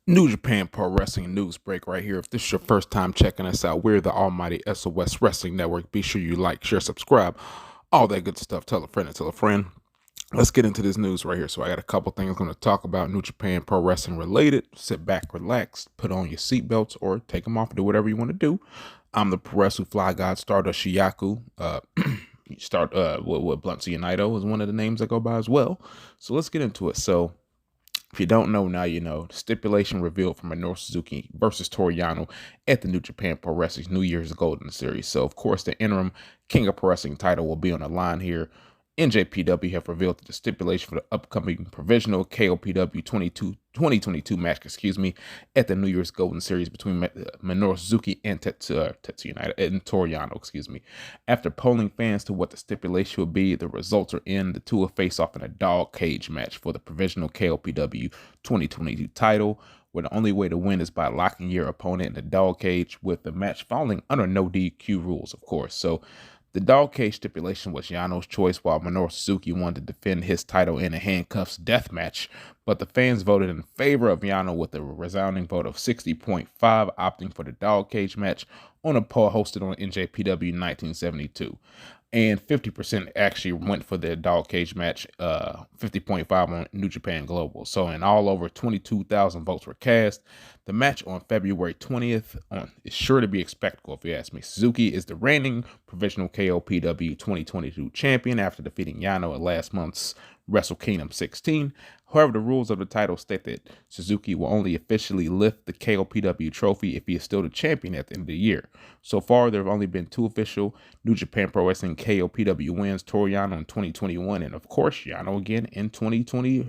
New Japan Pro Wrestling news break right here. If this is your first time checking us out, we're the almighty SOS Wrestling Network. Be sure you like, share, subscribe, all that good stuff. Tell a friend and tell a friend. Let's get into this news right here. So I got a couple things I'm going to talk about New Japan Pro Wrestling related. Sit back, relax, put on your seatbelts or take them off, do whatever you want to do. I'm the Pro Wrestling Fly God, Stardust Shiyaku. Start with Blunt Naito is one of the names I go by as well. So let's get into it. So if you don't know, now you know. Stipulation revealed from Minoru Suzuki versus Toru Yano at the New Japan Pro Wrestling's New Year's Golden Series. So, of course, the interim King of Pro Wrestling title will be on the line here. NJPW have revealed that the stipulation for the upcoming provisional KOPW 2022 match, at the New Year's Golden Series between Minoru Suzuki and Tetsuya Naito and Toru Yano, After polling fans to what the stipulation would be, the results are in. The two will face off in a dog cage match for the provisional KOPW 2022 title, where the only way to win is by locking your opponent in the dog cage, with the match falling under no DQ rules, of course. So the dog cage stipulation was Yano's choice, while Minoru Suzuki wanted to defend his title in a handcuffs death match, but the fans voted in favor of Yano with a resounding vote of 60.5, opting for the dog cage match on a poll hosted on NJPW in 1972. And 50% actually went for the dog cage match, 50.5 on New Japan Global. So in all, over 22,000 votes were cast. The match on February 20th is sure to be a spectacle, if you ask me. Suzuki is the reigning provisional KOPW 2022 champion after defeating Yano at last month's Wrestle Kingdom 16. However, the rules of the title state that Suzuki will only officially lift the KOPW trophy if he is still the champion at the end of the year. So far, there have only been two official New Japan Pro Wrestling KOPW wins, Toru Yano in 2021, and of course, Yano again in 2020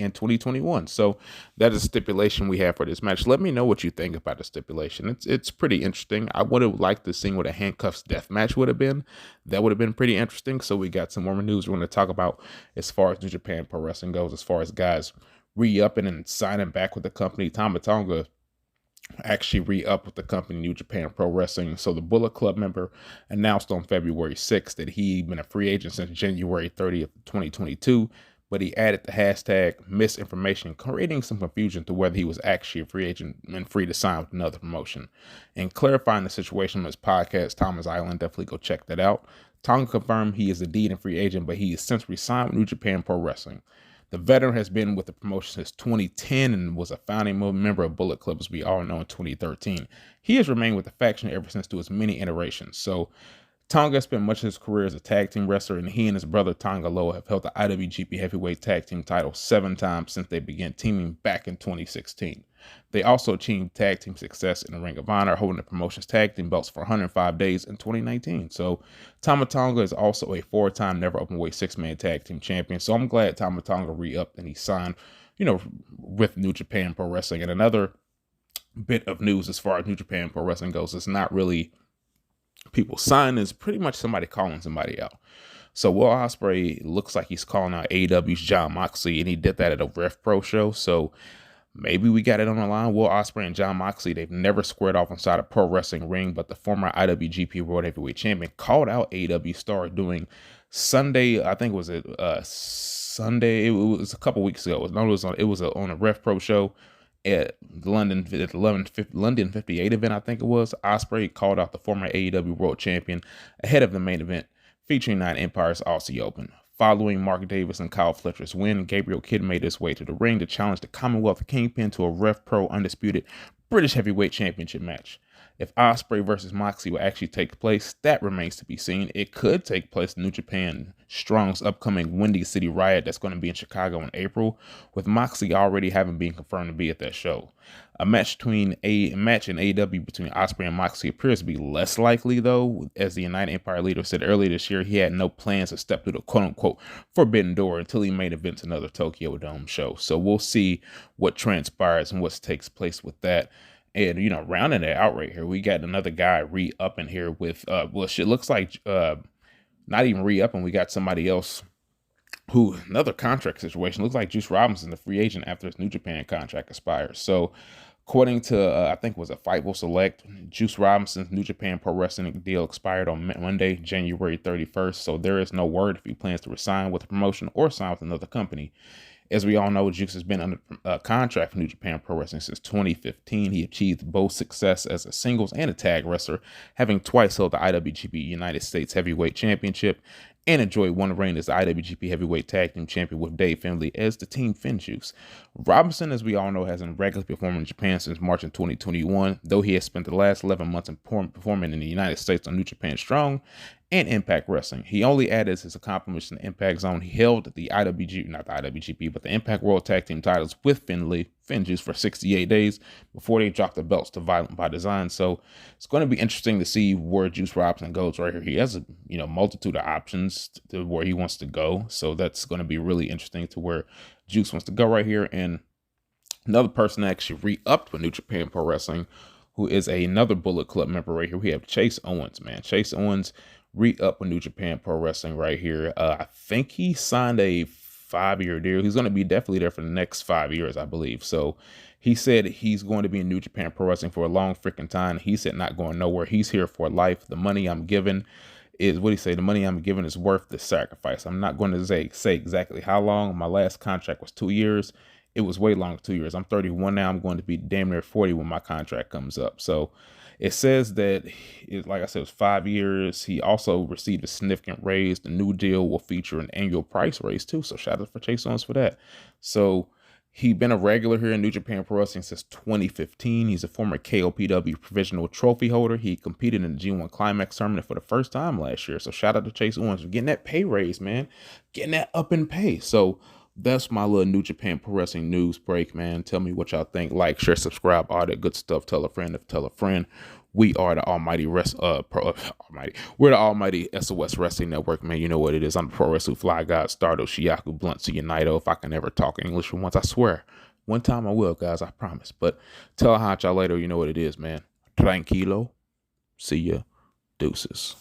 and 2021. So that is a stipulation we have for this match. Let me know what you think about the stipulation. It's pretty interesting. I would have liked to see what a handcuffs death match would have been. That would have been pretty interesting. So we got some more news we're going to talk about as far as New Japan Pro Wrestling goes, as far as guys re-upping and signing back with the company. Tama Tonga actually re-up with the company New Japan Pro Wrestling. So the Bullet Club member announced on February 6th that he'd been a free agent since January 30th, 2022, but he added the hashtag misinformation, creating some confusion to whether he was actually a free agent and free to sign with another promotion. And clarifying the situation on his podcast, Thomas Island, definitely go check that out. Tonga confirmed he is indeed a free agent, but he has since resigned with New Japan Pro Wrestling. The veteran has been with the promotion since 2010 and was a founding member of Bullet Club, as we all know, in 2013. He has remained with the faction ever since through its many iterations. So Tonga spent much of his career as a tag team wrestler, and he and his brother Tonga Loa have held the IWGP Heavyweight Tag Team title 7 times since they began teaming back in 2016. They also achieved tag team success in the Ring of Honor, holding the promotion's tag team belts for 105 days in 2019. So Tama Tonga is also a 4-time never openweight 6-man tag team champion. So I'm glad Tama Tonga re-upped and he signed, with New Japan Pro Wrestling. And another bit of news as far as New Japan Pro Wrestling goes, it's not really people signing, is pretty much somebody calling somebody out. So Will Ospreay looks like he's calling out AEW's Jon Moxley, and he did that at a Ref Pro show. So maybe we got it on the line. Will Ospreay and Jon Moxley, they've never squared off inside a pro wrestling ring, but the former IWGP World Heavyweight Champion called out AEW star doing Sunday, I think it was Sunday, it was a couple weeks ago. It was on a Ref Pro show at London 58 event, I think it was. Ospreay called out the former AEW World Champion ahead of the main event featuring 9 Empire's Aussie Open. Following Mark Davis and Kyle Fletcher's win, Gabriel Kidd made his way to the ring to challenge the Commonwealth Kingpin to a Ref Pro undisputed British Heavyweight Championship match. If Ospreay versus Moxley will actually take place, that remains to be seen. It could take place in New Japan Strong's upcoming Windy City Riot that's going to be in Chicago in April, with Moxley already having been confirmed to be at that show. A match in AEW between Ospreay and Moxley appears to be less likely, though, as the United Empire leader said earlier this year he had no plans to step through the quote-unquote forbidden door until he main events another Tokyo Dome show. So we'll see what transpires and what takes place with that. And, rounding it out right here, we got another guy re-upping here with, it looks like not even re-upping. We got somebody else another contract situation. Looks like Juice Robinson, the free agent after his New Japan contract expires. So According to, I think it was a Fightful Select, Juice Robinson's New Japan Pro Wrestling deal expired on Monday, January 31st, so there is no word if he plans to resign with the promotion or sign with another company. As we all know, Juice has been under contract for New Japan Pro Wrestling since 2015. He achieved both success as a singles and a tag wrestler, having twice held the IWGP United States Heavyweight Championship and enjoyed one reign as the IWGP Heavyweight Tag Team Champion with Dave Finlay as the Team FinJuice. Robinson, as we all know, hasn't regularly performed in Japan since March of 2021, though he has spent the last 11 months performing in the United States on New Japan Strong and Impact Wrestling. He only added his accomplishments in the Impact Zone. He held the not the IWGP, but the Impact World Tag Team titles with FinJuice for 68 days before they dropped the belts to Violent by Design. So it's going to be interesting to see where Juice Robinson goes right here. He has a multitude of options to where he wants to go. So that's going to be really interesting to where Juice wants to go right here. And another person that actually re-upped with New Japan Pro Wrestling, who is another Bullet Club member right here. We have Chase Owens, man. Chase Owens re-up with New Japan Pro Wrestling right here. I think he signed a 5-year deal. He's going to be definitely there for the next 5 years, I believe. So he said he's going to be in New Japan Pro Wrestling for a long freaking time. He said not going nowhere. He's here for life. The money I'm given is, what do you say? The money I'm given is worth the sacrifice. I'm not going to say exactly how long. My last contract was 2 years. It was way longer, 2 years. I'm 31 now. I'm going to be damn near 40 when my contract comes up. So it says that, like I said, it was 5 years. He also received a significant raise. The new deal will feature an annual price raise too. So shout out for Chase Owens for that. So he's been a regular here in New Japan Pro Wrestling since 2015. He's a former KOPW provisional trophy holder. He competed in the G1 Climax tournament for the first time last year. So shout out to Chase Owens for getting that pay raise, man. Getting that up in pay. So that's my little New Japan Pro Wrestling news break, man. Tell me what y'all think. Like, share, subscribe, all that good stuff. Tell a friend if tell a friend. We are the we're the Almighty SOS Wrestling Network, man. You know what it is. I'm the Pro Wrestling Fly God, Stardo, Shiaku, Blunt, Unido. If I can ever talk English for once, I swear. One time I will, guys, I promise. But tell y'all later, you know what it is, man. Tranquilo. See ya. Deuces.